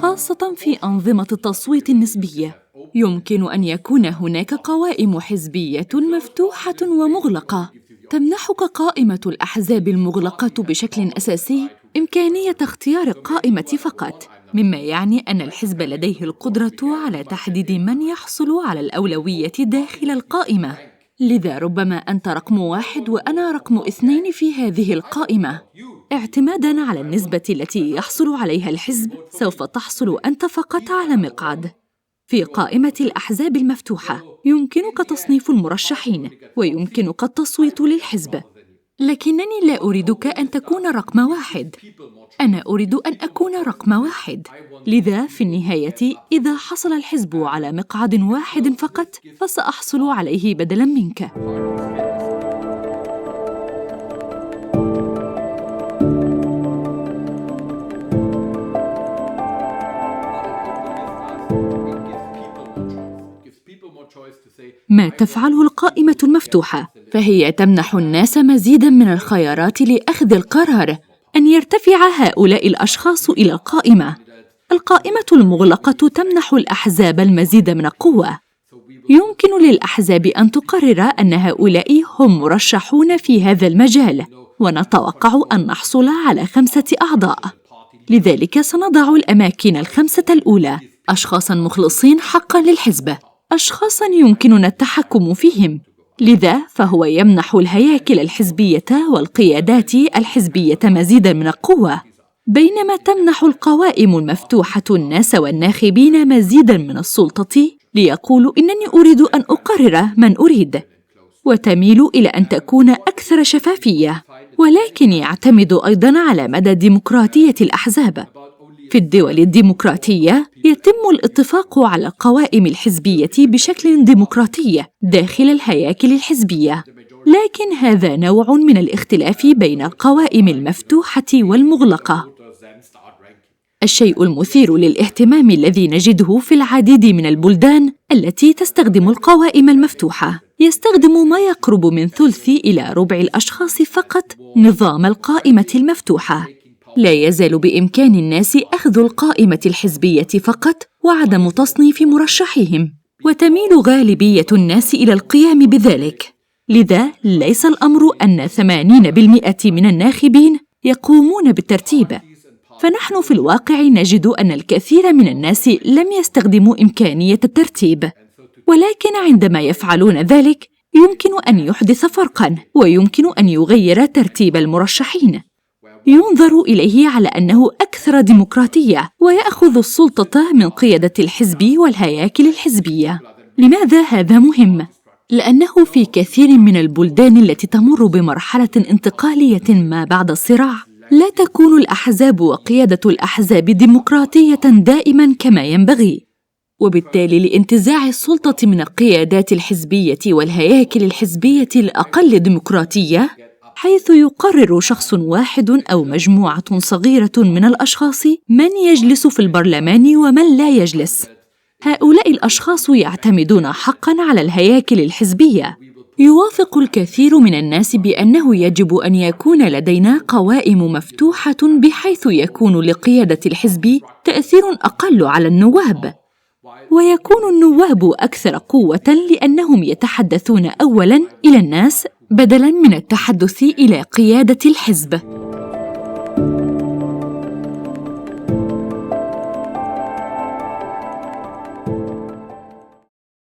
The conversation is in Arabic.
خاصة في أنظمة التصويت النسبية. يمكن أن يكون هناك قوائم حزبية مفتوحة ومغلقة. تمنحك قائمة الأحزاب المغلقة بشكل أساسي إمكانية اختيار القائمة فقط، مما يعني أن الحزب لديه القدرة على تحديد من يحصل على الأولوية داخل القائمة. لذا ربما أنت رقم 1 وأنا رقم 2 في هذه القائمة. اعتماداً على النسبة التي يحصل عليها الحزب، سوف تحصل أنت فقط على مقعد. في قائمة الأحزاب المفتوحة يمكنك تصنيف المرشحين ويمكنك التصويت للحزب، لكنني لا أريدك أن تكون رقم 1. أنا أريد أن أكون رقم 1. لذا في النهاية إذا حصل الحزب على مقعد 1 فقط فسأحصل عليه بدلاً منك. ما تفعله القائمة المفتوحة فهي تمنح الناس مزيداً من الخيارات لأخذ القرار أن يرتفع هؤلاء الأشخاص إلى القائمة. القائمة المغلقة تمنح الأحزاب المزيد من القوة. يمكن للأحزاب أن تقرر أن هؤلاء هم مرشحون في هذا المجال، ونتوقع أن نحصل على 5 أعضاء. لذلك سنضع الأماكن ال5 الأولى، أشخاصاً مخلصين حقاً للحزب، أشخاصاً يمكننا التحكم فيهم. لذا فهو يمنح الهياكل الحزبية والقيادات الحزبية مزيداً من القوة، بينما تمنح القوائم المفتوحة الناس والناخبين مزيداً من السلطة ليقولوا إنني أريد أن أقرر من أريد، وتميل إلى أن تكون أكثر شفافية، ولكن يعتمد أيضاً على مدى ديمقراطية الأحزاب. في الدول الديمقراطية يتم الاتفاق على القوائم الحزبية بشكل ديمقراطي داخل الهياكل الحزبية، لكن هذا نوع من الاختلاف بين القوائم المفتوحة والمغلقة. الشيء المثير للاهتمام الذي نجده في العديد من البلدان التي تستخدم القوائم المفتوحة، يستخدم ما يقرب من ثلث إلى ربع الأشخاص فقط نظام القائمة المفتوحة. لا يزال بإمكان الناس أخذ القائمة الحزبية فقط وعدم تصنيف مرشحيهم، وتميل غالبية الناس إلى القيام بذلك. لذا ليس الأمر أن 80% من الناخبين يقومون بالترتيب، فنحن في الواقع نجد أن الكثير من الناس لم يستخدموا إمكانية الترتيب، ولكن عندما يفعلون ذلك يمكن أن يحدث فرقاً ويمكن أن يغير ترتيب المرشحين. ينظر إليه على أنه أكثر ديمقراطية ويأخذ السلطة من قيادة الحزب والهياكل الحزبية. لماذا هذا مهم؟ لأنه في كثير من البلدان التي تمر بمرحلة انتقالية ما بعد الصراع لا تكون الأحزاب وقيادة الأحزاب ديمقراطية دائماً كما ينبغي، وبالتالي لانتزاع السلطة من القيادات الحزبية والهياكل الحزبية الأقل ديمقراطية، حيث يقرر شخص واحد أو مجموعة صغيرة من الأشخاص من يجلس في البرلمان ومن لا يجلس. هؤلاء الأشخاص يعتمدون حقاً على الهياكل الحزبية. يوافق الكثير من الناس بأنه يجب أن يكون لدينا قوائم مفتوحة بحيث يكون لقيادة الحزب تأثير أقل على النواب، ويكون النواب أكثر قوة لأنهم يتحدثون أولاً إلى الناس بدلاً من التحدث إلى قيادة الحزب.